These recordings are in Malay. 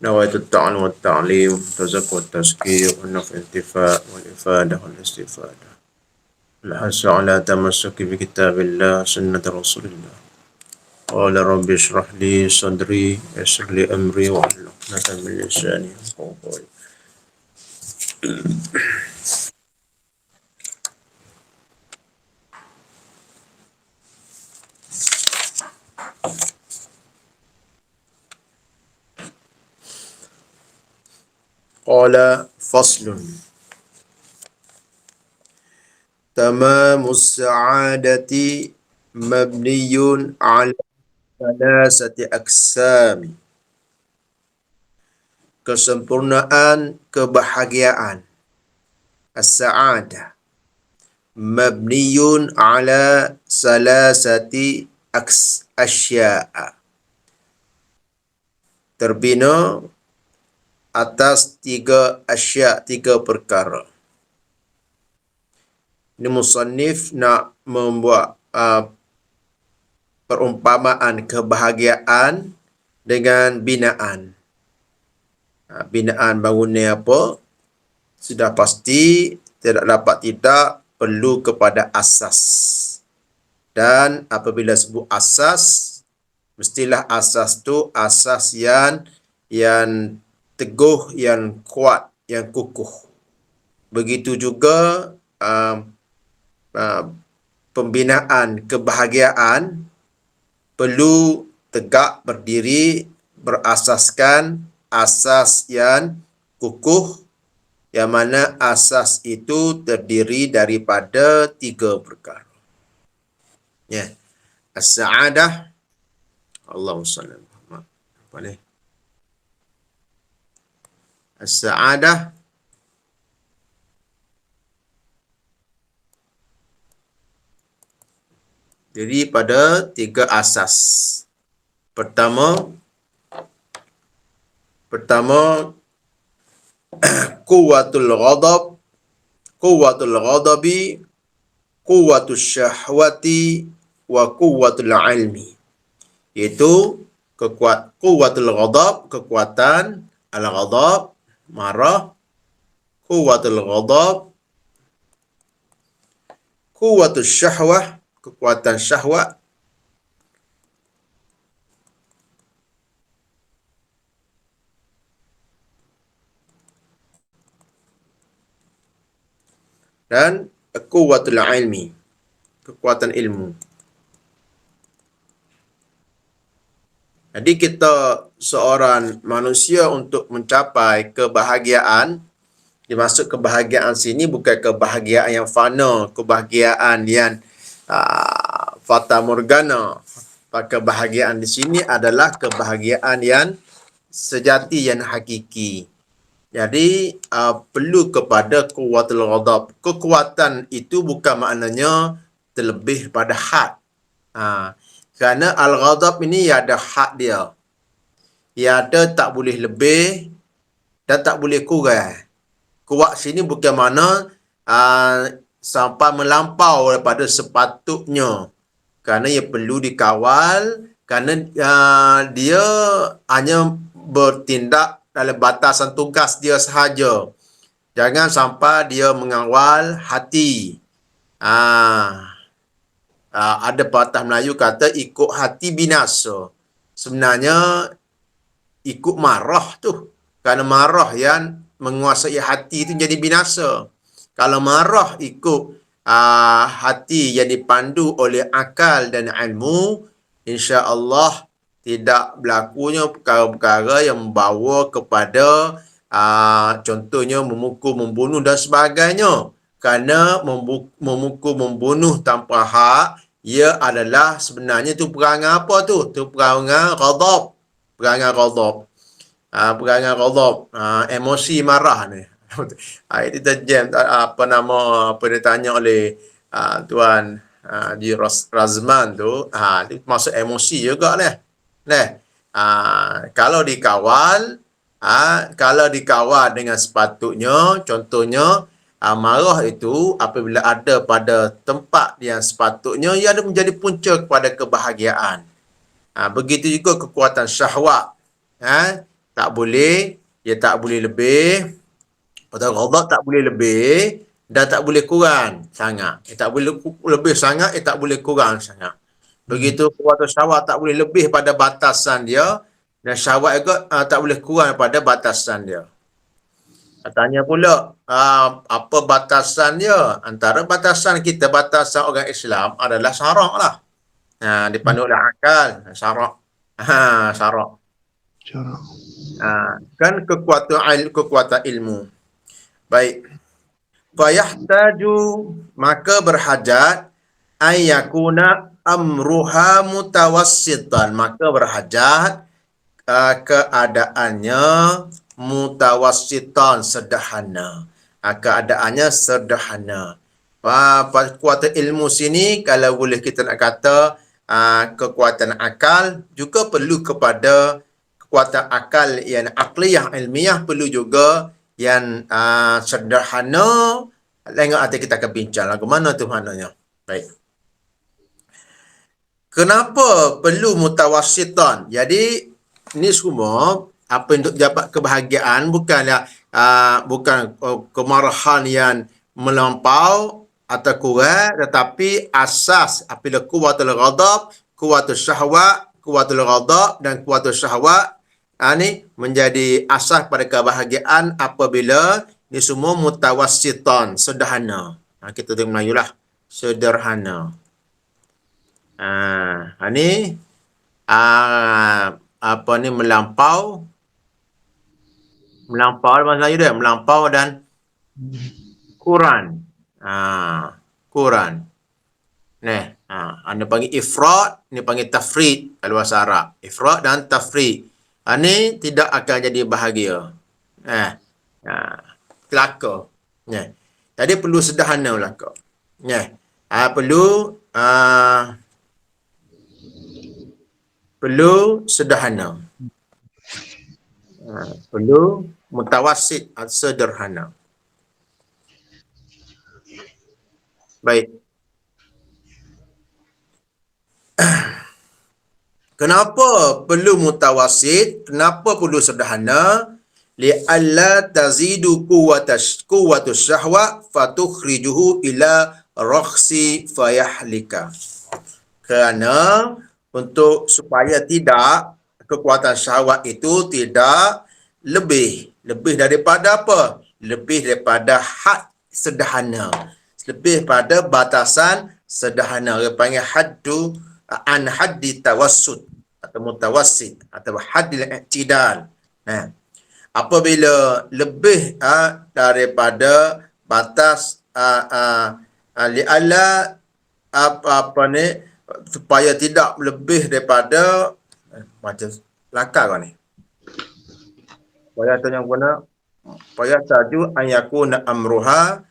نويت التعلم والتعليم تزكو التزكية والنفع الانتفاع والإفادة والاستفادة الحث على تمسك بكتاب الله سنة رسول الله. قال رب اشرح لي صدري ويسر لي أمري واحلل عقدة من لساني يفقهوا قولي. قال فصل تمام السعادة مبني على ثلاثة أقسام. Kesempurnaan kebahagiaan, as-sa'adah, mabniyun ala salasati asya'a, terbina atas tiga perkara. Ini musannif nak membuat perumpamaan kebahagiaan dengan binaan. Binaan bangunan apa? Sudah pasti tidak dapat tidak perlu kepada asas. Dan apabila sebut asas, mestilah asas tu asas yang teguh, yang kuat, yang kukuh. Begitu juga pembinaan kebahagiaan perlu tegak berdiri berasaskan asas yang kukuh, yang mana asas itu terdiri daripada tiga perkara. Ya. As-sa'adah, Allahumma salli ala Muhammad. Apa ni? As-sa'adah terdiri pada tiga asas. Pertama, kuwatul ghadabi, kuwatul syahwati, wa kuwatul ilmi. Iaitu kuwatul ghadab, kekuatan al-ghadab, marah, kuwatul ghadab, kuwatul syahwah, kekuatan syahwat, dan kuwatul ilmi, kekuatan ilmu. Jadi kita seorang manusia untuk mencapai kebahagiaan, dimaksud kebahagiaan sini bukan kebahagiaan yang fana, kebahagiaan yang fata morgana. Kebahagiaan di sini adalah kebahagiaan yang sejati, yang hakiki. Jadi perlu kepada kuwatul ghadab. Kekuatan itu bukan maknanya terlebih pada had. Kerana al-ghadab ini ada had dia. Ia ada tak boleh lebih dan tak boleh kurang. Kuat sini bukan mana sampai melampau daripada sepatutnya. Kerana ia perlu dikawal, kerana dia hanya bertindak dalam batasan tugas dia sahaja. Jangan sampai dia mengawal hati. Ada pepatah Melayu kata ikut hati binasa. Sebenarnya ikut marah tu. Kerana marah yang menguasai hati itu jadi binasa. Kalau marah ikut hati yang dipandu oleh akal dan ilmu, insya-Allah tidak berlakunya perkara-perkara yang membawa kepada contohnya memukul, membunuh dan sebagainya. Kerana memukul, membunuh tanpa hak, ia adalah sebenarnya tu perangai apa tu? Tu perangai ghadab. Perangai ghadab. Perangai ghadab. Emosi marah ni. Itu terjem apa dia tanya oleh tuan di Razman tu, itu masuk emosi juga lah. Kalau dikawal dengan sepatutnya, contohnya marah itu apabila ada pada tempat yang sepatutnya, ia ada menjadi punca kepada kebahagiaan. Begitu juga kekuatan syahwat. Tak boleh, dia tak boleh lebih, atau ghadab tak boleh lebih dan tak boleh kurang sangat. Tak boleh lebih sangat, tak boleh kurang sangat. Begitu kuasa syahwat tak boleh lebih pada batasan dia, dan syahwat juga tak boleh kurang pada batasan dia. Tanya pula, apa batasan dia? Antara batasan kita, batasan orang Islam adalah syarak lah. Dipandu oleh akal, syarak. Syarak. Cara. Kan kekuatan ilmu. Baik. Fayahtaju, maka berhajat, ayyakuna amruha mutawassitan, maka berhajat keadaannya mutawassitan, sederhana. Keadaannya sederhana. Kekuatan ilmu sini, kalau boleh kita nak kata kekuatan akal, juga perlu kepada kekuatan akal yang akliyah, ilmiah, perlu juga yang sederhana. Tengok nanti kita akan bincang lagu mana tu maknanya. Baik. Kenapa perlu mutawassitan? Jadi ni semua apa untuk dapat kebahagiaan, bukanlah bukan kemarahan yang melampau atau kurang, tetapi asas apabila kuwatul ghadab, kuwatul syahwat, kuwatul ghadab dan kuwatul syahwat ni menjadi asas pada kebahagiaan apabila ni semua mutawassitan, sederhana. Kita tengok Melayu lah, sederhana. Ni apa ni melampau bahasa Melayu dia melampau dan kurang. Kurang. Anda panggil ifrat, ni panggil tafrid dalam bahasa Arab. Ifrat dan tafrid. Ni tidak akan jadi bahagia. Kelaka. Jadi perlu sederhana belaka. Perlu sederhana. Perlu mutawassit, sederhana. Baik. Kenapa perlu mutawassit? Kenapa perlu sederhana? Li'alla tazidu quwwatu syahwa fatukhrijuhu ila rakhsi fayahlika. Kerana untuk supaya tidak kekuatan syahwat itu tidak lebih daripada apa? Lebih daripada had sederhana. Lebih pada batasan sederhana. Dia panggil haddu an haddi tawassut atau mutawassit atau haddil i'tidal. Apabila lebih daripada batas li'alla apa ni, supaya tidak lebih daripada macam lakar kau ni. Supaya tanya guna supaya taju an yakuna amruha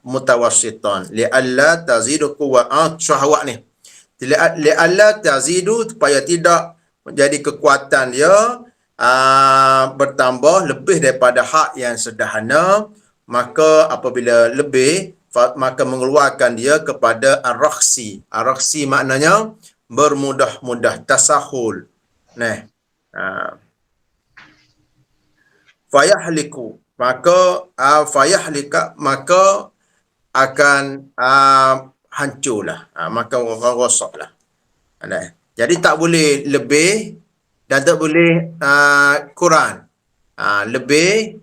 mutawassitan li'alla tazidu quwwat syahwat ni. Li'alla tazidu, supaya tidak menjadi kekuatan dia bertambah lebih daripada hak yang sederhana, maka apabila lebih maka mengeluarkan dia kepada ar-rakhsi. Ar-rakhsi maknanya bermudah-mudah, tasahul. Fayahliku, maka fayahlika, maka akan hancurlah, maka rosaklah. Jadi tak boleh lebih dan tak boleh kurang. Lebih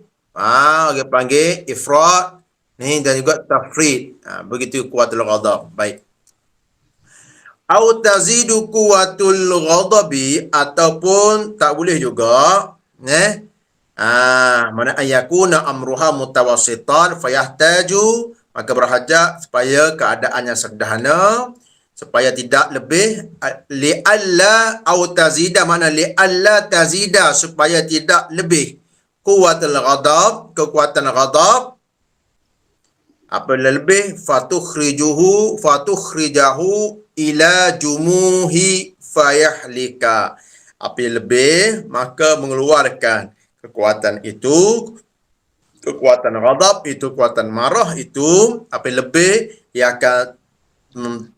dia panggil ifrat ni, dan juga tafrid. Begitu kuwatul ghadab. Baik. Au tazidu kuwatul ghadabi, ataupun tak boleh juga mana ayakuna amruha mutawassitan fayahtaju, maka berhajat supaya keadaannya sederhana, supaya tidak lebih. Li'alla au tazida, mana li'alla tazida, supaya tidak lebih. Kuwatul ghadab, kekuatan ghadab. Apabila lebih, fatukhrijahu ila jumuhi fayahlika. Apabila lebih, maka mengeluarkan kekuatan itu, kekuatan ghadab itu, kekuatan marah itu. Apabila lebih, ia akan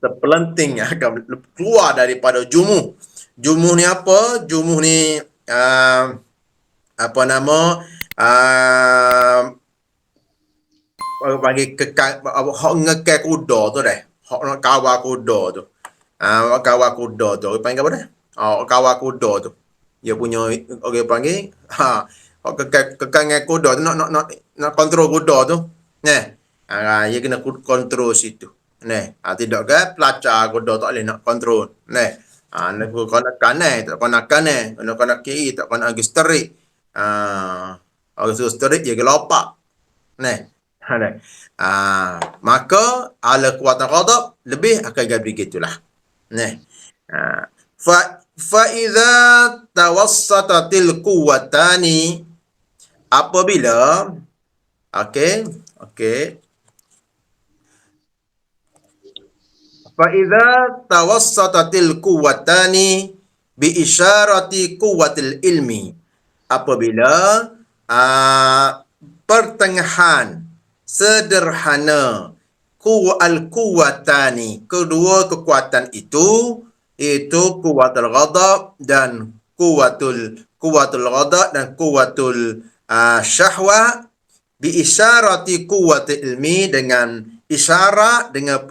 terpelanting, akan keluar daripada jumuh. Jumuh ni apa? Jumuh ni apa nama, uh, orang panggil hok ngekek kuda tu dah. Hok nak kawal kuda tu. Kawal kuda tu. Orang panggil apa dah? Kawal kuda tu. Dia punya orang panggil hok kekek ngekek kuda tu nak kontrol kuda tu. Nah. Dia kena kontrol situ. Nah, tidak ke pelacak kuda tak boleh nak kontrol. Nah. Kau nak kanan, tak kau nak kanan. Kau nak kiri, tak kau nak pergi sterik. Orang suruh sterik, dia gelopak. Nah. Maka ala kuatan ghadab lebih akan jadi begitulah. Nah. Fa idza tawassatatil quwwatani, apabila okey fa idza tawassatatil quwwatani bi isyarati quwwatil ilmi, apabila pertengahan sederhana al-quwwatani, kedua kekuatan itu, iaitu kuwatul ghadab dan kuwatul ghadab dan kuwatul syahwah, bi isyarati quwwatil ilmi, dengan isyarat, dengan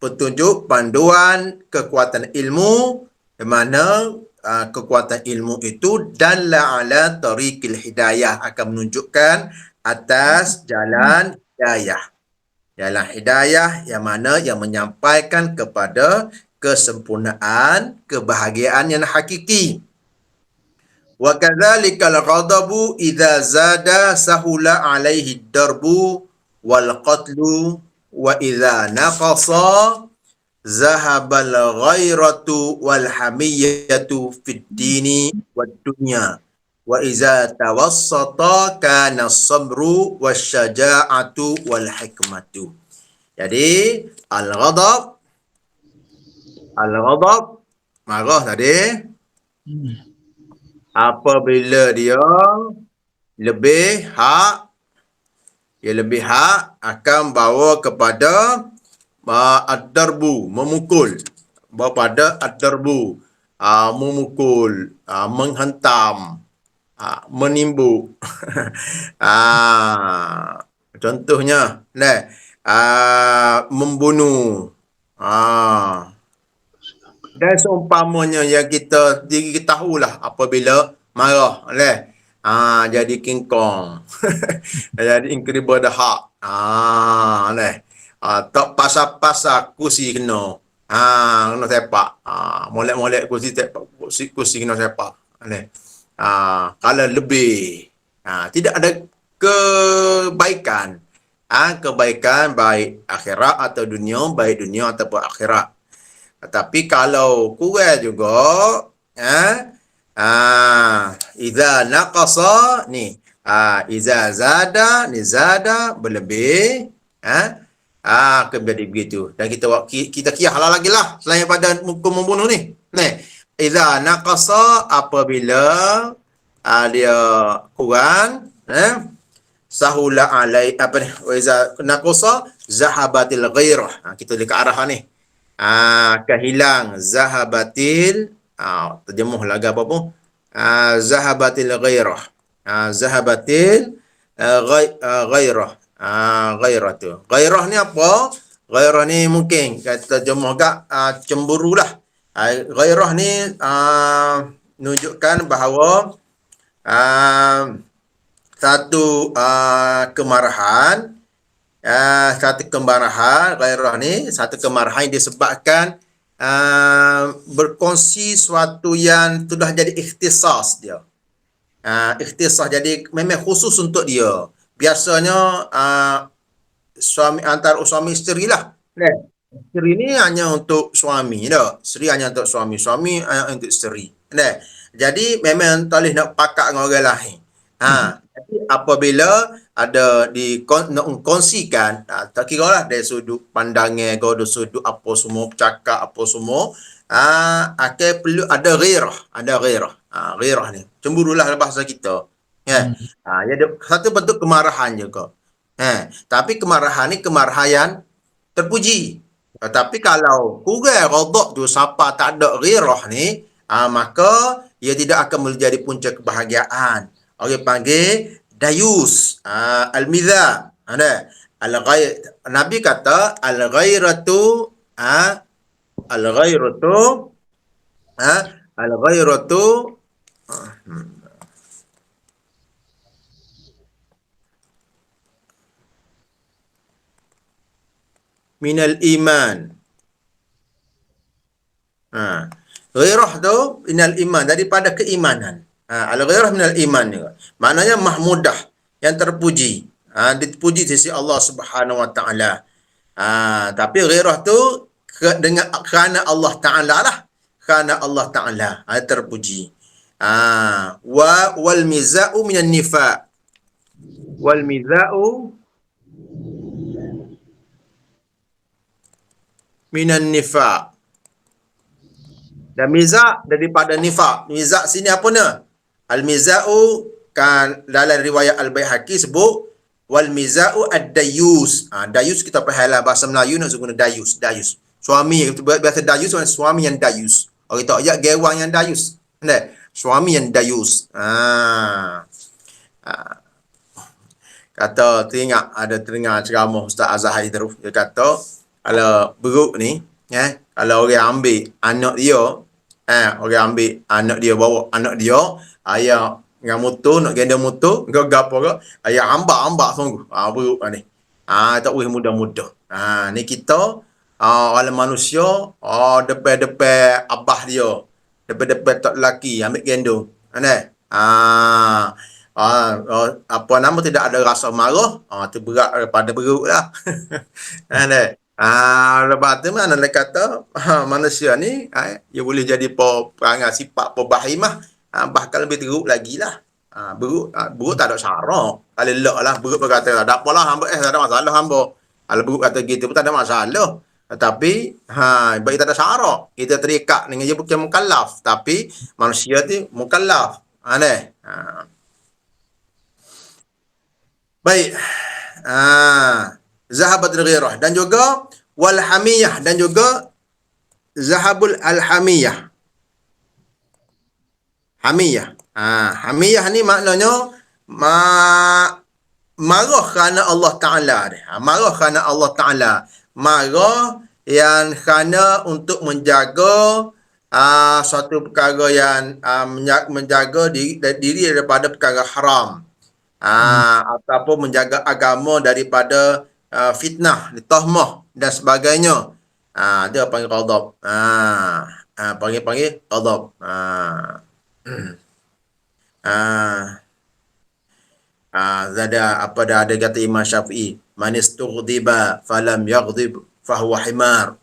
petunjuk panduan kekuatan ilmu, di mana kekuatan ilmu itu dalla ala tariqil hidayah, akan menunjukkan atas jalan hidayah. Jalan hidayah yang mana yang menyampaikan kepada kesempurnaan, kebahagiaan yang hakiki. Wa kadzalikal ghadabu idza zada sahula alaihi darbu wal qatlu wa idza naqasa zahabal ghairatu wal hamiyatu fid dini wad dunya wa iza tawassata kana sabru wasyaja'atu wal hikmatu. Jadi al-ghadab marah tadi, apabila dia lebih hak akan bawa kepada ad-darbu, memukul, bawa pada ad-darbu, memukul, menghentam, menimbuk. Contohnya, membunuh. Dan seumpamanya yang kita tahulah apabila marah, jadi King Kong. Jadi Incredible Hulk. Tak pasal-pasal kursi kena. Kena sepak. Molek-molek kursi kena sepak. Kalau lebih. Tidak ada kebaikan. Kebaikan baik akhirat atau dunia, baik dunia ataupun akhirat. Tapi kalau kurang juga, iza naqasa ni, iza zada ni, zada berlebih, akan jadi begitu. Dan kita kiyah lagi lah selain pada hukum membunuh ni. Iza naqasa, apabila dia kurang, sahula alai, apa ni, iza naqasa zahabatil ghairah. Kita dekat arah ni. Kehilang zahabatil, terjemuh lagu apa pun, zahabatil ghairah, zahabatil ghairah, ghairah tu, ghairah ni apa? Ghairah ni mungkin kita terjemuh agak cemburu lah. Ghairah ni menunjukkan bahawa satu kemarahan, gairah ni satu kemarahan yang disebabkan berkongsi sesuatu yang sudah jadi ikhtisas dia. Ikhtisas, jadi memang khusus untuk dia. Biasanya antara suami isteri lah. Isteri ni hanya untuk suami dah. Isteri hanya untuk suami, suami hanya untuk isteri. Jadi memang tak boleh nak pakat dengan orang lain. Jadi apabila ada dikongsikan, tak kira lah dari sudut pandangan, dari sudut apa semua, cakap apa semua, akan perlu ada ghairah. Ghairah ni, cemburulah bahasa kita. Ada satu bentuk kemarahan juga. Tapi kemarahan ni kemarahan yang terpuji. Tapi kalau kurang ghadab tu, siapa tak ada ghairah ni, maka ia tidak akan menjadi punca kebahagiaan. Orang panggil dayus, al-miza. Ada al-ghair. Nabi kata al-ghairatu al-ghairatu al-ghairatu minal iman. Ghairah tu minal iman, daripada keimanan. Al-ghairah minal iman juga. Maknanya mahmudah, yang terpuji. Dipuji di sisi Allah Subhanahu Wa Taala. Tapi ghairah tu dengan kerana Allah Taala lah. Kerana Allah Taala terpuji. Wal miza'u minan nifaq. Wal miza'u minan nifaq. Dan mizak daripada nifaq. Mizak sini apa ni? Al-miza'u kan dalam riwayat Al-Baihaqi sebut wal miza'u ad-dayus. Dayus kita pahala bahasa Melayu nak guna dayus. Dayus. Suami biasa dayus, suami yang dayus. Orang tak ajak gewang yang dayus. Nah, suami yang dayus. Kata teringat ada dengar ceramah Ustaz Azhari terus. Dia kata kalau beruk ni, kalau orang ambil anak dia, orang ambil anak dia, bawa anak dia, ayah dengan motor, nak gendong motor, gapo ke, ayah ambak sungguh. Beruk ni. Tak boleh mudah-mudah. Ni kita, orang manusia, depan-depan abah dia, depan-depan tok lelaki, ambil gendong. Apa nama, tidak ada rasa marah, tu berat daripada beruk lah. Lepas tu mana dia kata manusia ni dia boleh jadi perangai sifat pebahimah, bahkan lebih teruk lagi lah. Beruk tak ada syarak. Kalau lelak lah beruk berkata tak apalah hamba, tak ada masalah hamba. Kalau beruk kata gitu pun tak ada masalah. Tetapi bagi tak ada syarak, kita terikat dengan dia bukan mukallaf, tapi manusia tu mukallaf. Baik. Zahabatul ghirah, dan juga wal hamiyah, dan juga zahabul al-hamiyah. Hamiyah. Hamiyah ni maknanya marah kerana Allah Ta'ala. Marah kerana Allah Ta'ala. Marah yang kerana untuk menjaga suatu perkara yang menjaga diri daripada perkara haram. Ataupun menjaga agama daripada fitnah, tahmah dan sebagainya. Dia panggil ghadab. Panggil ghadab. Ada kata Imam Syafi'i, man istughdiba falam yaghdib fahuwa himar.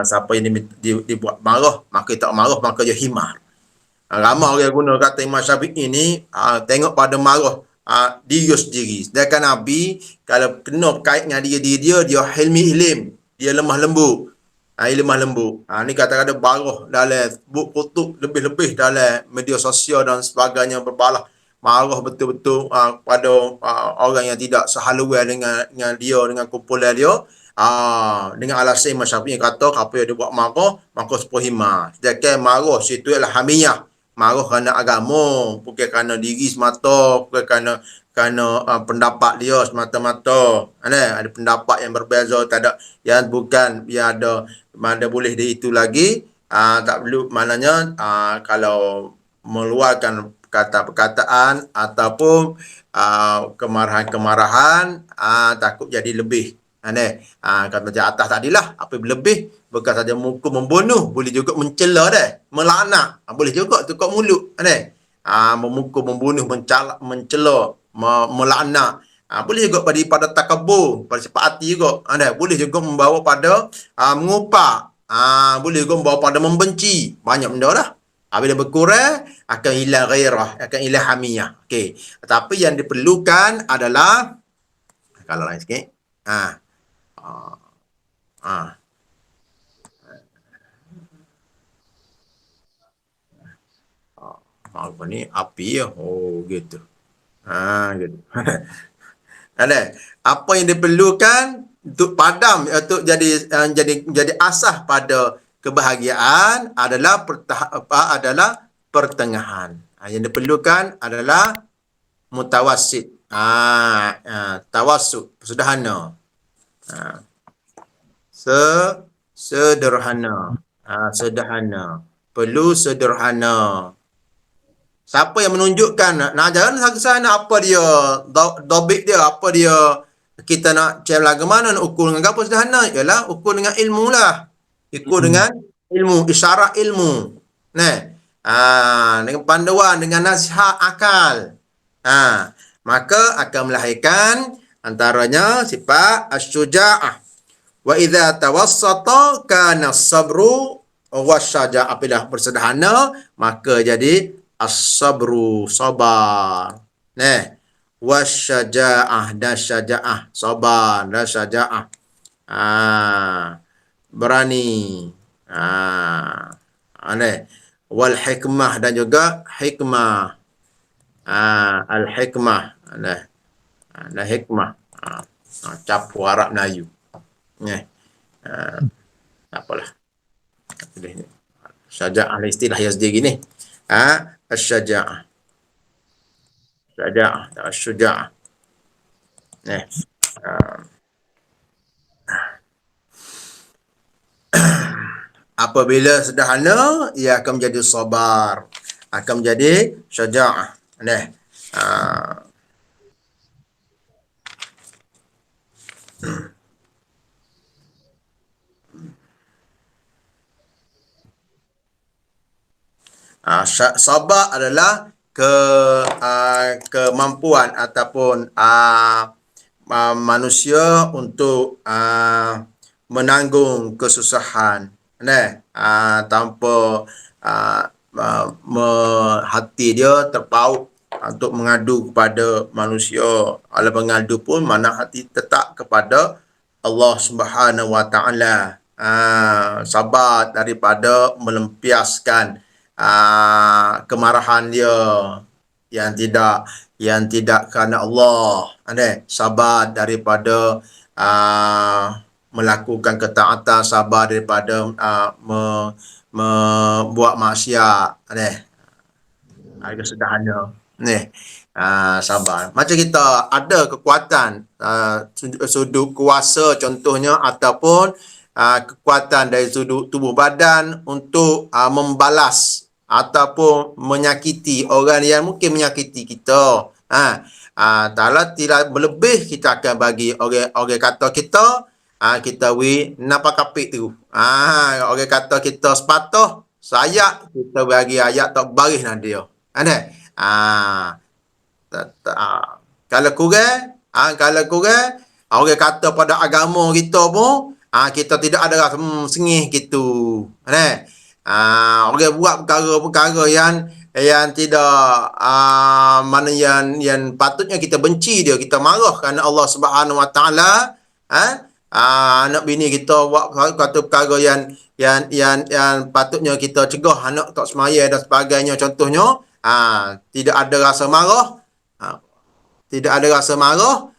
Siapa yang dibuat marah, maka tak marah, maka dia himar. Ramai orang guna kata Imam Syafi'i ni, tengok pada marah diri sendiri. Sedangkan Nabi kalau kena kait dengan dia hilmi ilim, dia lemah lembut. Lemah lembut. Ni kata-kata barah dalam kutub, lebih-lebih dalam media sosial dan sebagainya, berbalah marah betul-betul pada orang yang tidak sehaluan dengan dia, dengan kumpulan dia. Dengan alasan Imam Syafi'i kata apa yang dia buat marah, maka sepohimah. Sedangkan marah situ ialah hamiyah. Marah kerana agama, bukan kerana diri semata, bukan kerana pendapat dia semata-mata. Ada pendapat yang berbeza, tak ada yang bukan, yang ada boleh dia itu lagi. Tak perlu, maknanya kalau meluarkan kata-perkataan ataupun kemarahan-kemarahan, takut jadi lebih. Kata macam atas tadilah, apa lebih, bukan saja muka membunuh, boleh juga mencela melaknat, boleh juga tukar mulut, memukul, membunuh, mencela, melaknat, boleh juga pada takabur, pada sifat hati juga, boleh juga membawa pada mengupak, boleh juga membawa pada membenci, banyak benda lah. Bila berkurang, akan hilang ghairah, akan hilang hamiyah. Okey. Tapi yang diperlukan adalah, kalau lain sikit, apa ni, api ya. Gitu. Gitu. Apa yang diperlukan untuk padam, untuk jadi asas pada kebahagiaan adalah pertengahan. Yang diperlukan adalah mutawassit. Tawassut, sederhana. Sederhana. Sederhana. Perlu sederhana. Siapa yang menunjukkan nak ajaran sana apa dia dobit dia, apa dia kita nak cari lagu mana, nak ukur dengan apa sederhana, ialah ukur dengan ilmu lah. Ukur dengan ilmu, isyarat ilmu. Nah, dengan panduan, dengan nasihat akal. Maka akan melahirkan antaranya sifat asy-syuja'ah. Wa idza tawassata kana as-sabru wasyaja'ah. Apabila bersederhana maka jadi as-sabru, sabar. Wasyaja'ah dan syaja'ah, sabar dan syaja'ah. Berani. Wal hikmah dan juga hikmah. Al-hikmah. Ada hikmah. Capu Arab Melayu. Tak apalah. Syaja'ah istilah yang sendiri ni. Asy-syaja'ah. Syaja'ah, asy-syuja'ah. Apabila sederhana, ia akan menjadi sabar, akan menjadi syaja'ah. Sabar adalah kemampuan ataupun manusia untuk menanggung kesusahan, tanpa hati dia terpaut untuk mengadu kepada manusia. Kalau mengadu pun mana hati tetap kepada Allah Subhanahu Wa Taala. Sabar daripada melampiaskan kemarahan dia yang tidak kerana Allah. Sabar daripada melakukan ketaatan, sabar daripada membuat maksiat. Agak sederhana. Sabar. Macam kita ada kekuatan sudut kuasa contohnya, ataupun kekuatan dari sudut tubuh badan untuk membalas ataupun menyakiti orang yang mungkin menyakiti kita. Kalau tidak berlebih, kita akan bagi orang kata kita napa kapit tu. Orang kata kita sepatah sayat, kita bagi ayat tak baris nak dia. Kalau kurang, orang kata pada agama kita pun kita tidak ada rasa sengih gitu. Orang buat perkara-perkara yang tidak mana yang patutnya kita benci dia, kita marah kerana Allah Subhanahu Wa Taala. Anak bini kita buat kata perkara yang patutnya kita cegah, anak tak semaya dan sebagainya contohnya. Tidak ada rasa marah. Tidak ada rasa marah,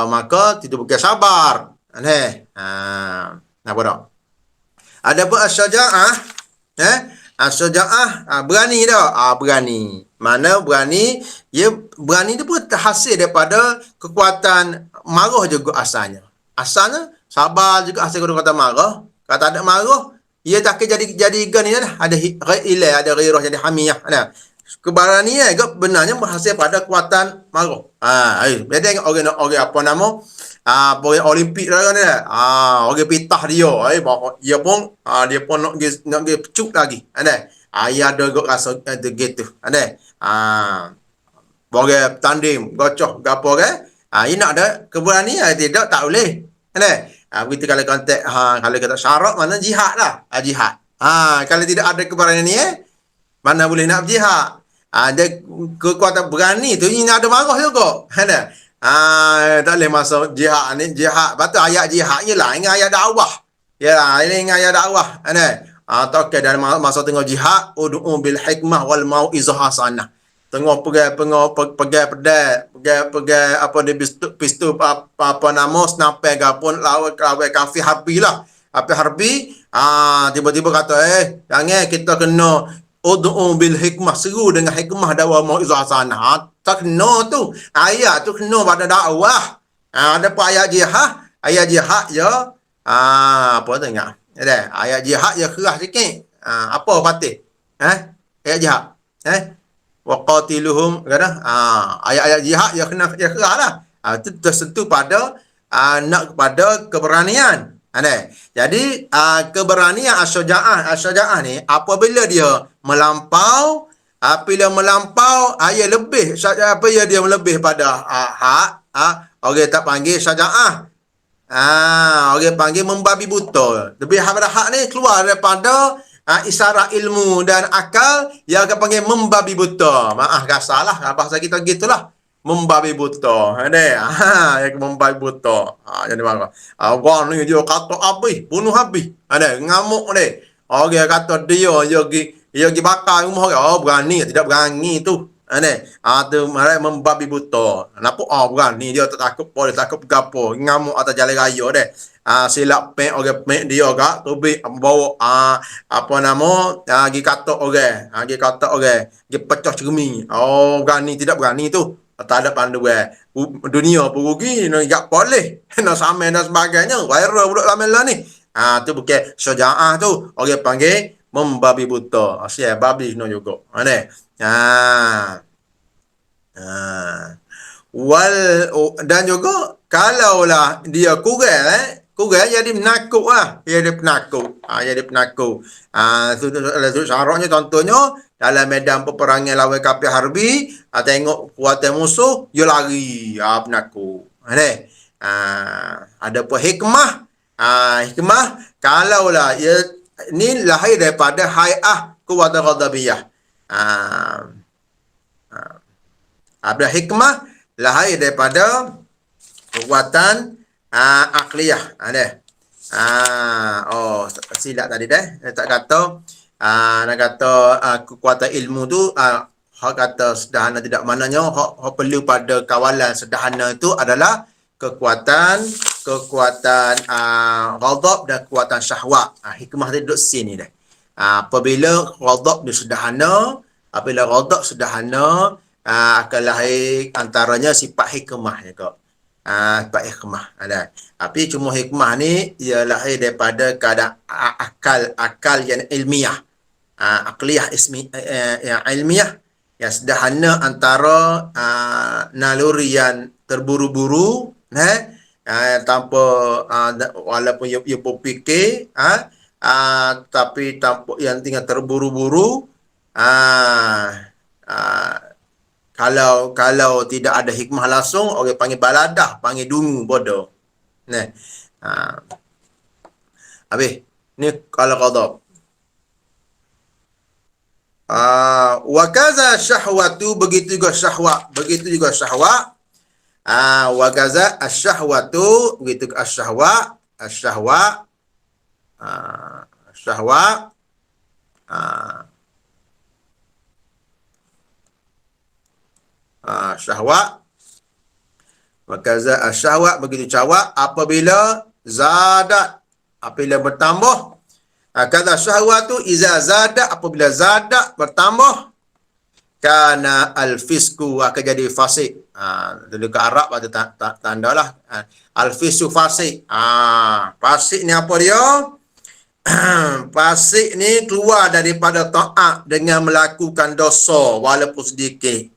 maka tidak boleh sabar. Apa dah? Adapun asy-syaja'ah, asy-syaja'ah berani dah. Berani. Mana berani? Berani tu pun terhasil daripada kekuatan marah juga asalnya. Asalnya sabar juga hasil kekuatan marah. Kalau tak ada marah, ia tak akan jadi gani dah. Ada ilai, ada ghairah, jadi hamiyah. Keberanian juga benarnya berhasil pada kekuatan marah. Jadi orang apa nama? Orang Olimpik dah kan dia. Orang pitah dia. Dia pun nak pergi pecut lagi. Ia ada juga rasa gitu. Orang tanding, gocoh, gapo kan? Ia nak ada keberanian, tidak tak boleh. Begitu kalau konteks kalau kata syarat, mana jihad lah. Jihad. Kalau tidak ada keberanian ni, mana boleh nak berjihad. Dia kekuatan berani tu, ini ada marah juga. Tak boleh masuk jihad ni. Jihad, lepas tu ayat jihad je lah. Ingat ayat dakwah. Yalah, ini ingat ayat dakwah. Atau dalam masa tengah jihad, ud'u bil hikmah wal mau'izah hasanah. Tengah pegai apa dia pistol apa nama snapper gapun lawan kafir harbi lah. Harbi tiba-tiba kata jangan kita kena ud'u bil hikmah, seru dengan hikmah dakwah mauizah hasanah. Tak kena tu. Ayat tu kena pada dakwah. Ada apa ayat jihad? Ayat jihad je. Apa tu ingat? Ada ayat jihad je keras sikit. Apa patih? Ayat jihad. Waqatiluhum kata. Ayat-ayat jihad je kena je keras lah. Itu tersentuh pada nak kepada keberanian. Jadi keberanian asyaja'ah ni apabila dia melampau, apabila melampau ia lebih apa ya, dia lebih pada orang tak panggil syaja'ah. Orang panggil membabi buta. Lebih pada hak ni keluar daripada isyarat ilmu dan akal, yang akan panggil membabi buta. Maaf kasarlah bahasa kita gitulah. Membabi buta. Yang membabi buta. Jadi marah. Orang ni dia kata habis, bunuh habis. Ngamuk ni. Orang kata dia pergi bakar rumah orang. Berani, tidak berani tu. Tu mereka membabi buta. Nampak berani dia, tak takut apa, dia takut gapo. Ngamuk atas jalan raya deh. Silap pek orang pek dia gak tubik bawa apa nama gi kata orang, gi kata orang, gi pecah cermin. Berani tidak berani tu. Tak ada panduan. Dunia pun rugi, nak boleh. Nak samai dan sebagainya. Viral pula ramai lah ni. Tu bukan syaja'ah tu. Orang panggil membabi buta. Asyik babi kena juga. Dan juga kalaulah dia kurang jadi penakut lah. Jadi penakut. Syaratnya contohnya dalam medan peperangan lawan kafir harbi, tengok kuatan musuh, dia lari. Penakut. Ada pun hikmah. Hikmah kalaulah ni lahir daripada hai'ah kuwatan ghadabiyah. Ada hikmah lahir daripada kekuatan akliyah. Silap tadi dah. Tak kata nak kata kekuatan ilmu tu hak kata sederhana tidak, maknanya hak perlu pada kawalan sederhana itu adalah kekuatan ghadab dan kekuatan syahwat. Hikmah dia duduk sini dah. Apabila ghadab dia sederhana, apabila ghadab sederhana, akan lahir antaranya sifat hikmah juga. Sifat hikmah ada. Tapi cuma hikmah ni ia lahir daripada keadaan akal yang ilmiah. Akliyah yang ilmiah yang sederhana antara naluri yang terburu-buru, tanpa walaupun ia berfikir, tapi tanpa yang tinggal terburu-buru. Kalau tidak ada hikmah langsung, orang panggil baladah, panggil dungu, bodoh. Habis ni kalau ghadab. Wa kaza syahwatu, begitu juga syahwat. Wa kaza asyahwatu, begitu asyahwat. Syahwat. Maka syahwat begitu syahwat apabila zadat, apabila bertambah. Kata syahwat tu iza zadat, apabila zadat bertambah, kana al-fisku akan jadi fasik. Dulu ke Arab ada tanda lah. Al-fisku fasik. Fasik ni apa dia? Fasik ni keluar daripada taat dengan melakukan dosa walaupun sedikit.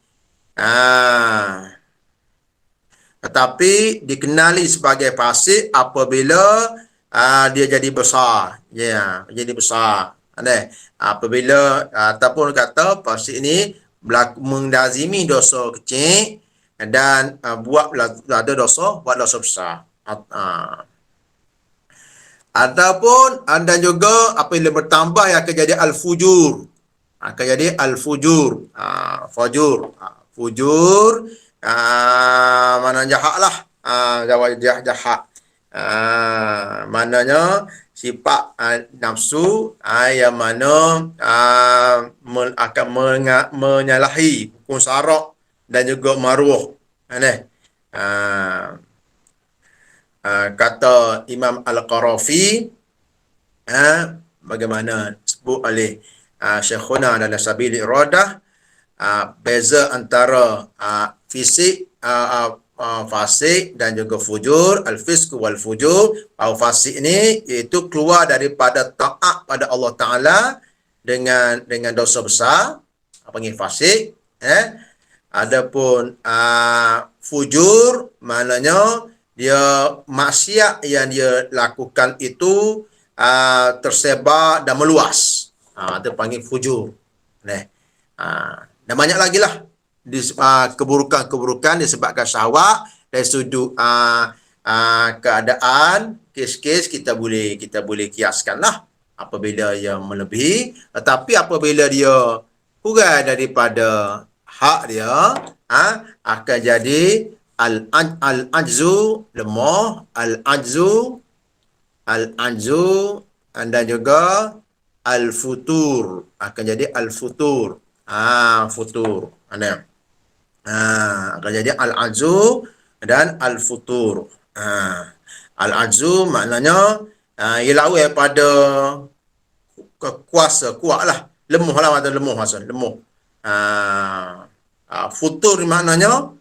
Tetapi dikenali sebagai fasik apabila dia jadi besar. Jadi besar. Apabila ataupun kata fasik ini mendazimi dosa kecil dan buat ada dosa besar. Ataupun anda juga apabila bertambah yang akan jadi al-fujur. Fujur, mana jahat lah. Jahat. Mananya sifat nafsu yang mana akan menyalahi hukum syarak dan juga maruah. Kata Imam Al-Qarafi, bagaimana sebut oleh Syekhuna adalah sabil iradah, beza antara fisik, fasik dan juga fujur, al-fisq wal fujur. Fasik ni iaitu keluar daripada taat pada Allah Taala dengan dosa besar, panggil fasik. Adapun fujur maknanya dia maksiat yang dia lakukan itu tersebar dan meluas. Itu panggil fujur. Dan banyak lagi lah keburukan-keburukan disebabkan syahwat dari sudut keadaan, kes-kes kita boleh kiaskan lah apabila ia melebihi. Tetapi apabila dia kurang daripada hak dia, akan jadi al-ajzu, lemah, al-ajzu dan juga al-futur, akan jadi al-futur. Futur. Akan jadi al-ajzu dan al-futur. Al-ajzu maknanya ia lawan daripada kuasa, kuat lah. Lemuh lah, atau lemuh maksud. Lemuh. Futur maknanya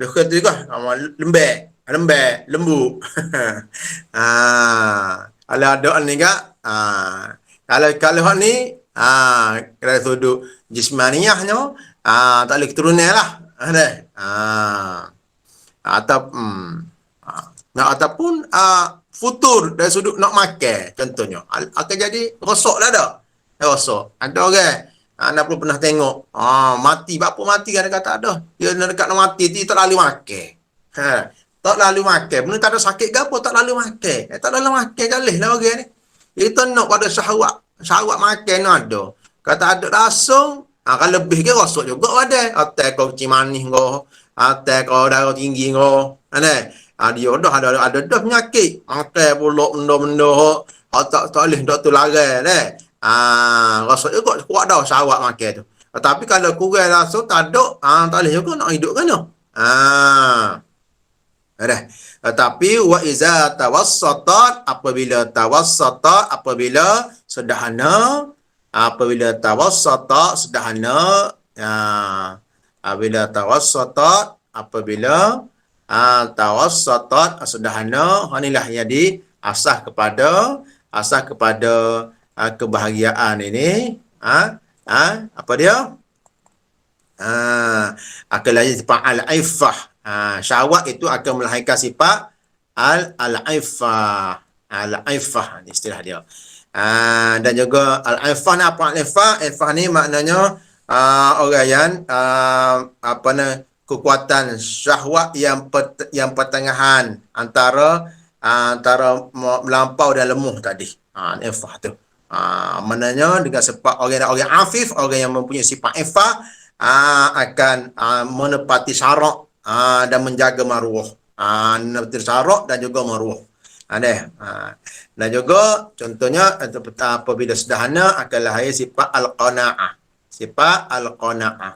dia kata juga lembek, lembut. Kalau ada ni kak, kalau hak ni kalau sudut jismaniahnya tak boleh keturunan lah. Ataupun futur dari sudut nak makan contohnya akan jadi rosak lah dah. Rosak. Ada orang anda pun pernah tengok mati, bapa mati kan, kata ada dia dekat nak mati dia tak lalu makan. Tak lalu makan, benda tak ada sakit ke apa, tak lalu makan. Tak lalu makan jalih lah orang ni. Itu nak pada syahwat makan ada. Kata ada rasa, kalau lebih ke rosak juga ada. Atas kau kecil manis kau, atas kau darah tinggi kau. Dia dah ada penyakit. Makan pula benda-benda tak boleh doktor larang. Rosak juga kuat dah syahwat makan tu. Tapi kalau kurang rasa tak ada, tak boleh juga nak hidup kan tu. Tetapi wa iza tawassatat, apabila sederhana, apabila tawassata sederhana, apabila tawassatat, apabila tawassatat sederhana, inilah yang asah kepada kebahagiaan ini. Apa dia? Akan lahir sifat al-iffah. Syahwat itu akan melahirkan sifat al-iffah. Al-iffah istilah dia. Dan juga al-iffah ni apa? Al-iffah ni maknanya orang yang kekuatan syahwat yang pertengahan antara melampau dan lemuh tadi. Iffah tu. Maknanya dengan sebab orang afif, orang yang mempunyai sifat iffah akan menepati syarak dan menjaga maruah. Menepati syarak dan juga maruah. Dan juga contohnya apabila sederhana akan lahir sifat al-qanaah. Sifat al-qanaah.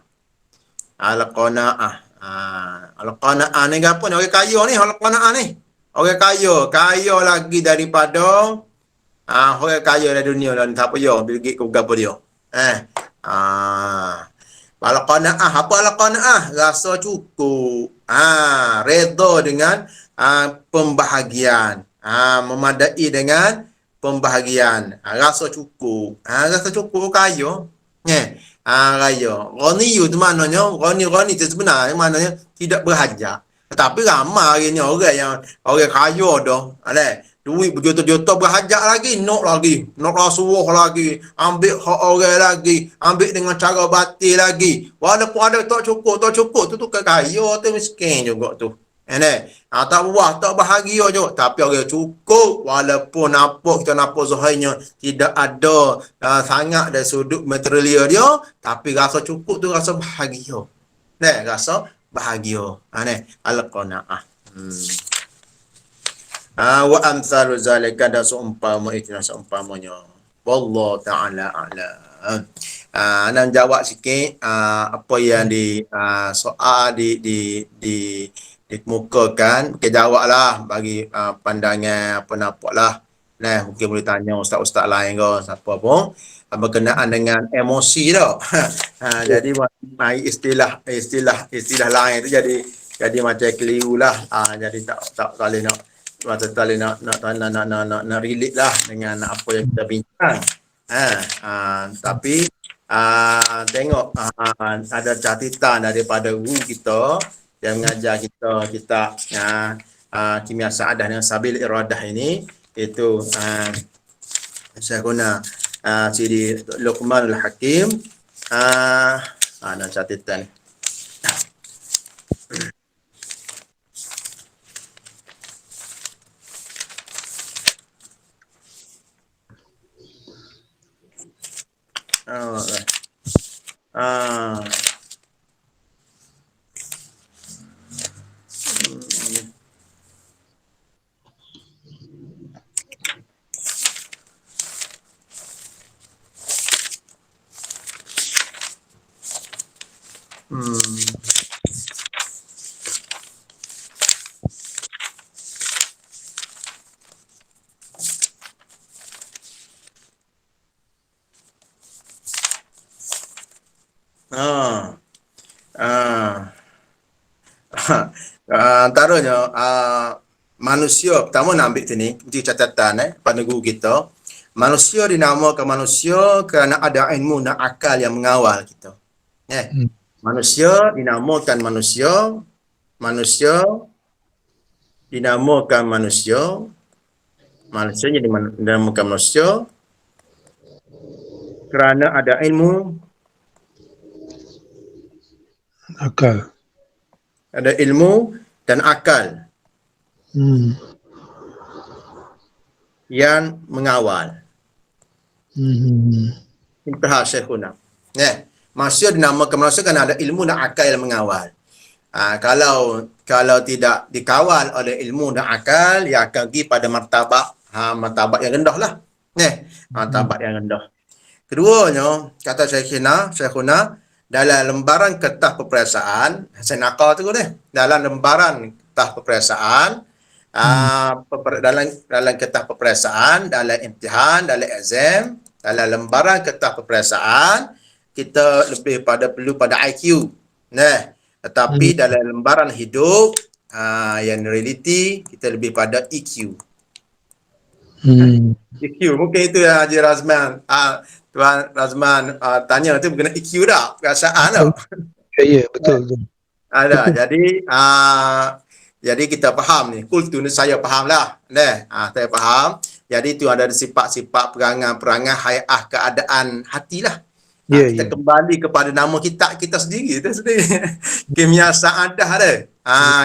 Al-qanaah. Al-qanaah ni apa ni? Orang kaya ni al-qanaah ni. Orang kaya lagi daripada orang kaya dalam dunia dan tak payah Bill Gates ke apa dia. Al-qanaah, apa al-qanaah? Rasa cukup. Redha dengan pembahagian. Memadai dengan pembahagian. Rasa cukup. Rasa cukup kaya. Kaya. Ghani tu maknanya, ghani tu sebenarnya maknanya tidak berhajat. Tetapi ramai hari ni orang kaya dah. Duit berjuta-juta berhajat lagi, nak rasuah lagi, ambil hak orang lagi, ambil dengan cara batil lagi. Walaupun ada tak cukup, tu kaya tu miskin juga tu. Tak puas, tak bahagia juga. Tapi orang cukup, walaupun kita nampak zahirnya tidak ada sangat dari sudut material dia, tapi rasa cukup tu rasa bahagia. Rasa bahagia. Al-qanaah. Wa amsalu zalika, dan seumpamanya. Wallahu ta'ala a'lam. Nak jawab sikit apa yang soal dikemukakan. Kita jawablah bagi pandangan apa nampaklah Nah, mungkin boleh tanya ustaz-ustaz lain ke siapa pun berkenaan dengan emosi tu. Jadi mai istilah lain tu jadi macam keliru lah. Jadi tak boleh tak boleh nak relate lah dengan apa yang kita bincang. Tapi tengok ada catatan daripada guru kita yang mengajar kita kimia sa'adah dengan sabil iradah ini, itu saya guna Sidi Luqmanul Hakim. Ada catatan. Ah, ah, ah. Antaranya manusia pertama nak ambil sini di catatan pada guru kita, manusia dinamakan manusia kerana ada ilmu dan akal yang mengawal kita. Manusia dinamakan manusia dinamakan manusia jadi dinamakan manusia kerana ada ilmu, akal, ada ilmu dan akal yang mengawal. Intihar Syekhuna. Manusia dinamakan manusia kerana ada ilmu dan akal yang mengawal. Kalau tidak dikawal oleh ilmu dan akal, ia akan pergi pada martabat yang rendah lah. Martabat yang rendah. Keduanya, kata Syekhuna, dalam lembaran kertas peperiksaan, saya nakal tu ni, dalam lembaran kertas peperiksaan, dalam kertas peperiksaan, dalam imtihan, dalam exam, dalam lembaran kertas peperiksaan, kita lebih perlu pada IQ. Tetapi dalam lembaran hidup, yang reality, kita lebih pada EQ. EQ, mungkin itu ya Haji Razman. Tuan Razman tanya tu mengenai EQ dah, perasaan dah. Ya, betul. Ada. Jadi kita faham ni. Kultu ni saya faham lah. Saya faham. Jadi tu ada sifat-sifat perangai hai'ah keadaan hatilah. Kita kembali kepada nama kita sendiri. Kimia sa'adah dia.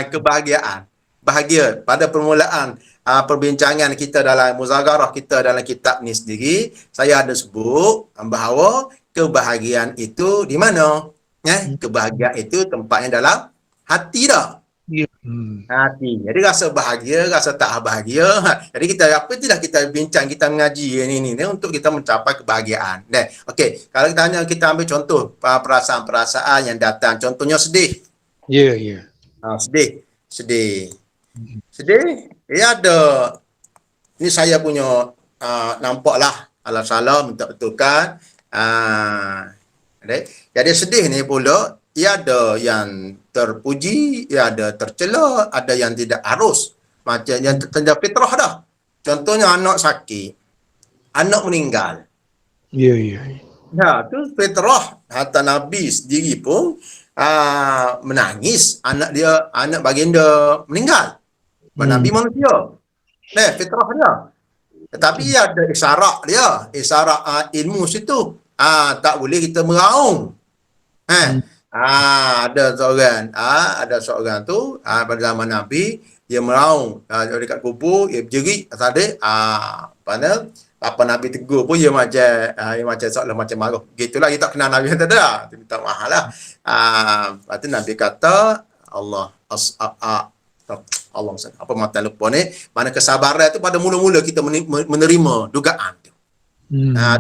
Kebahagiaan. Bahagia. Pada permulaan perbincangan kita dalam muzakarah kita dalam kitab ni sendiri, saya ada sebut bahawa kebahagiaan itu di mana? Kebahagiaan itu tempatnya dalam hati dah. Hati. Jadi rasa bahagia, rasa tak bahagia. Jadi kita bincang, kita mengaji ini untuk kita mencapai kebahagiaan. Okey, kalau kita ambil contoh perasaan-perasaan yang datang, contohnya sedih. Sedih. Ia ada, ni saya punya nampaklah, alah salah minta betulkan. Jadi sedih ni pula, ia ada yang terpuji, ia ada tercela, ada yang tidak harus. Macam yang tertanda fitrah dah. Contohnya anak sakit, anak meninggal. Tu fitrah. Hatta Nabi sendiri pun menangis anak baginda meninggal. Nabi manusia. Fitrah dia. Tetapi ada isyarat dia. Isyarat ilmu situ. Tak boleh kita meraung. Ada seorang tu pada zaman Nabi, dia meraung dekat kubur, dia berjerit tadi, apa Nabi tegur pun dia macam seolah macam marah. Gitulah, kita tak kenal Nabi kata dah. Minta maaf lah. Lepas tu Nabi kata Allah apa mata lupa ni, mana kesabaran tu pada mula-mula kita menerima dugaan tu.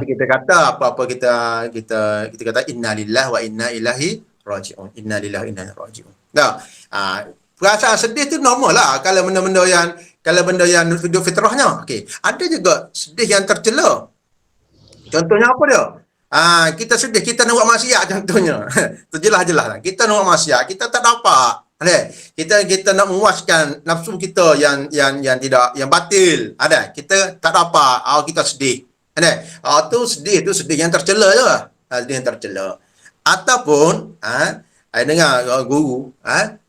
Kita kata apa-apa kita kata inna lillahi wa inna ilaihi raji'un. Inna lillahi wa inna ilaihi raji'un. Perasaan sedih tu normal lah. Kalau benda-benda yang kalau benda yang hidup fitrahnya. Okey, ada juga sedih yang tercela. Contohnya apa dia? Kita sedih, kita nak buat maksiat contohnya. Terjelas-jelas lah. Kita nak buat maksiat, kita tak dapat. Ada. Kita nak memuaskan nafsu kita yang tidak, yang batil. Ada. Kita tak dapat. Kita sedih. Ada. Tu sedih yang tercela je. Sedih yang tercela. Ataupun saya dengar guru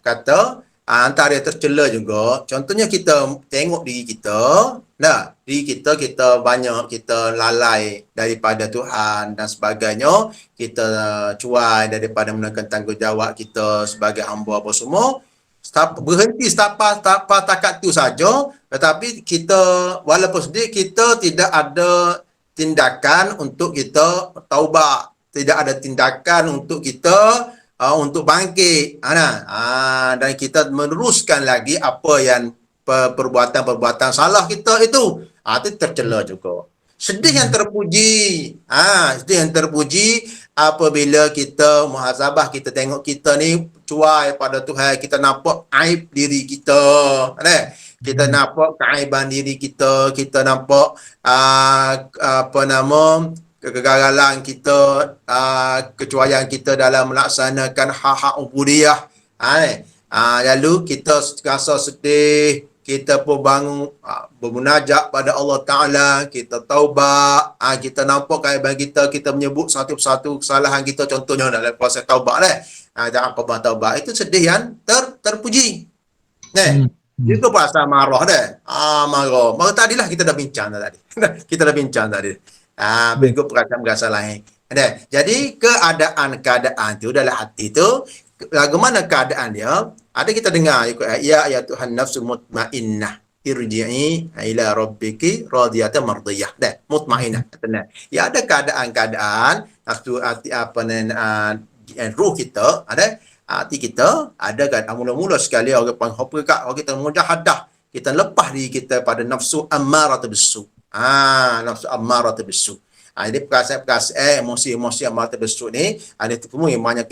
kata antara yang tercela juga, contohnya kita tengok diri kita, kita banyak, kita lalai daripada Tuhan dan sebagainya, kita cuai daripada menekan tanggungjawab kita sebagai hamba apa semua, berhenti takat tu saja, tetapi kita walaupun sedih, kita tidak ada tindakan untuk kita taubat, tidak ada tindakan untuk kita untuk bangkit, dan kita meneruskan lagi apa yang perbuatan-perbuatan salah kita itu, itu tercela juga. Sedih yang terpuji, sedih yang terpuji apabila kita muhasabah, kita tengok kita ni cuai pada Tuhan, kita nampak aib diri kita, kita nampak keaiban diri kita, kita nampak kegagalan kita, kecuaian kita dalam melaksanakan hak-hak ubudiyah. Lalu kita rasa sedih, kita pun bangun bermunajat pada Allah Ta'ala, kita taubat, kita nampak keaiban kita menyebut satu persatu kesalahan kita, contohnya dalam proses taubat jangan kau taubat, itu sedih yang terpuji. Itu pasal marah marah. Maka tadilah kita dah bincang tadi. Berikut perasaan-perasaan lain. Jadi keadaan tu dalam hati tu, bagaimana keadaan dia? Ada kita dengar ya Tuhan nafsu mutmainnah irji'i ila rabbiki radiyatan mardiyah. Mutmainnah. Ya, ada keadaan-keadaan nafsu hati ruh kita, hati kita ada kan mula-mula sekali orang kita mujahadah, kita lepas diri kita pada nafsu ammaratu bisu. Nafsu ammaratu bisu. Jadi perasaan-perasaan emosi-emosi ammaratu bisu ni ada semua yang banyak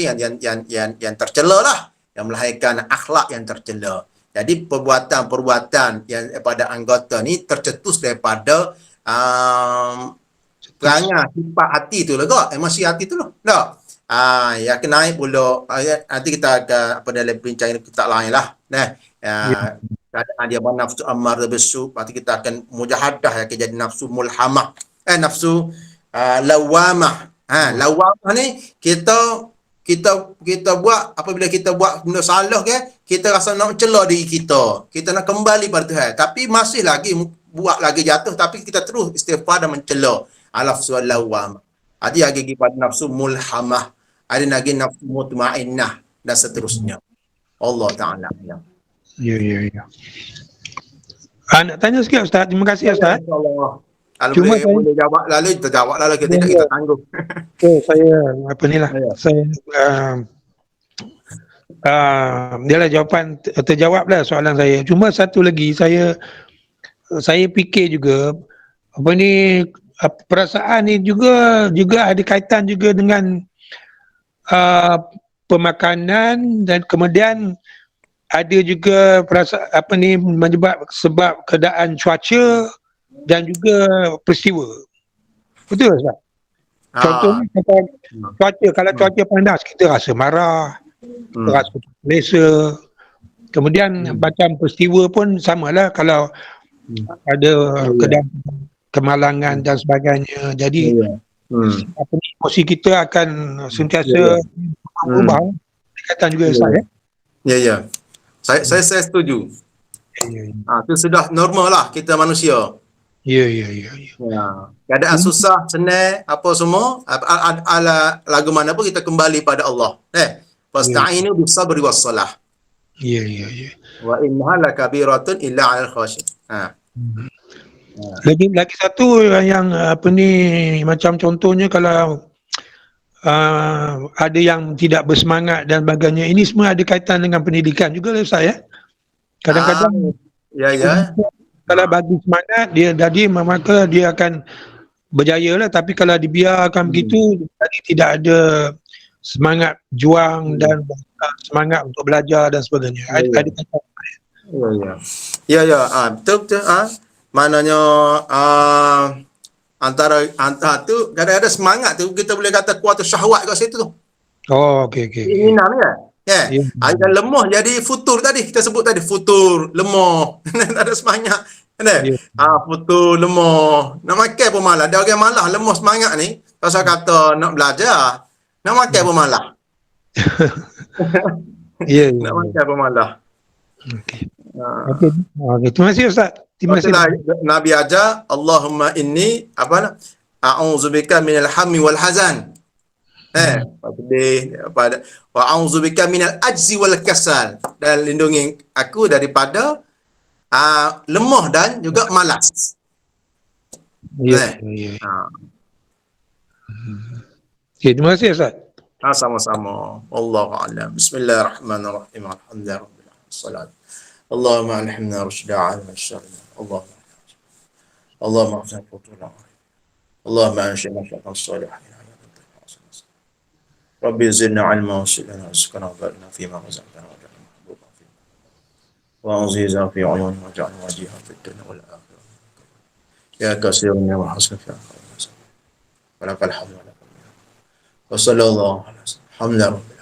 yang tercela lah, yang melahirkan akhlak yang tercela. Jadi perbuatan-perbuatan yang pada anggota ni tercetus daripada perangai sifat hati tu lah, emosi hati tu lah. Ya kena naik pula. Nanti kita akan dalam perbincangan kita lain lah. Keadaan dia nafsu ammar bisu, berarti kita akan mujahadah akan jadi nafsu mulhamah, nafsu lawamah. Lawamah ni kita buat, apabila kita buat benda salah kita rasa nak mencela diri kita nak kembali pada Tuhan, tapi masih lagi buat lagi jatuh, tapi kita terus istighfar dan mencela. Nafsu lawamah. Ada lagi pada nafsu mulhamah, ada lagi nafsu mutmainnah dan seterusnya. Allah Ta'ala. Ya. Nak tanya sikit Ustaz. Terima kasih Ustaz. InsyaAllah. Cuma boleh jawab lalu, kita jawab lalu. Kita tidak, kita tangguh. Saya dia lah jawapan terjawab lah soalan saya. Cuma satu lagi, saya fikir juga perasaan ni juga ada kaitan juga dengan pemakanan, dan kemudian ada juga sebab keadaan cuaca dan juga peristiwa. Betul Ustaz? Contohnya cuaca, kalau cuaca panas kita rasa marah, kita rasa selesa. Kemudian macam peristiwa pun samalah, kalau ada kemalangan dan sebagainya. Jadi emosi kita akan sentiasa berubah. Kaitan juga Ustaz Ya. Saya setuju. Itu sudah normal lah kita manusia. Ya. Keadaan susah, senang, apa semua, lagu mana pun kita kembali pada Allah. Fasta'inu bis-sabri was-salah. Ya. Wa innaha lakabiratun illa 'alal khashi'in. Lagi satu yang macam contohnya kalau ada yang tidak bersemangat dan sebagainya, ini semua ada kaitan dengan pendidikan juga lah Ustaz ya. Kadang-kadang kalau bagi semangat dia, jadi maka dia akan berjaya lah, tapi kalau dibiarkan begitu, jadi tidak ada semangat juang dan semangat untuk belajar dan sebagainya. Ada kaitan. Ya, ya, betul betul. Maknanya antara tu kadang-kadang semangat tu kita boleh kata kuat syahwat kat situ tu. Oh, okey okey okey. Keinginan kan? Ya. Ya. Yang lemah jadi futur tadi kita sebut tadi futur, lemah. Tak ada semangat. Kan? Ya. Futur, lemah. Nak makan pun malas. Dia orang malas, lemah semangat ni. Pasal kata nak belajar, nak makan pun malas. Ya, ya, Nak ya. makan pun malas. Okey. Ha. Okey. Okey. Terima kasih Ustaz. Terima kasih. Itulah Nabi ajar, Allahumma inni apa nak? A'udzubika minal hammi wal hazan. Sedih pada wa a'udzubika minal ajzi wal kasal, dan lindungi aku daripada lemah dan juga malas. Ya, ya. Ha, Okey, terima kasih Ustaz. sama-sama. Wallahu a'lam. Bismillahirrahmanirrahim. Alhamdulillah. Wassalat. Allahumma alhimna rusyda wa syarna. Allahumma afsana futurana. Allahumma anshina syaitan salihin. Rabbi zidna ilma wa zidna rizqan wa barik fima razaqtana wa ja'alna mahbuban fi wa aziza fi uyun wa ja'alna wajihan fid dunya wal akhirah. Ya kasirun ya hasna fi wa lakal hamdu wa sallallahu alaihi wa sallam. Alhamdulillah.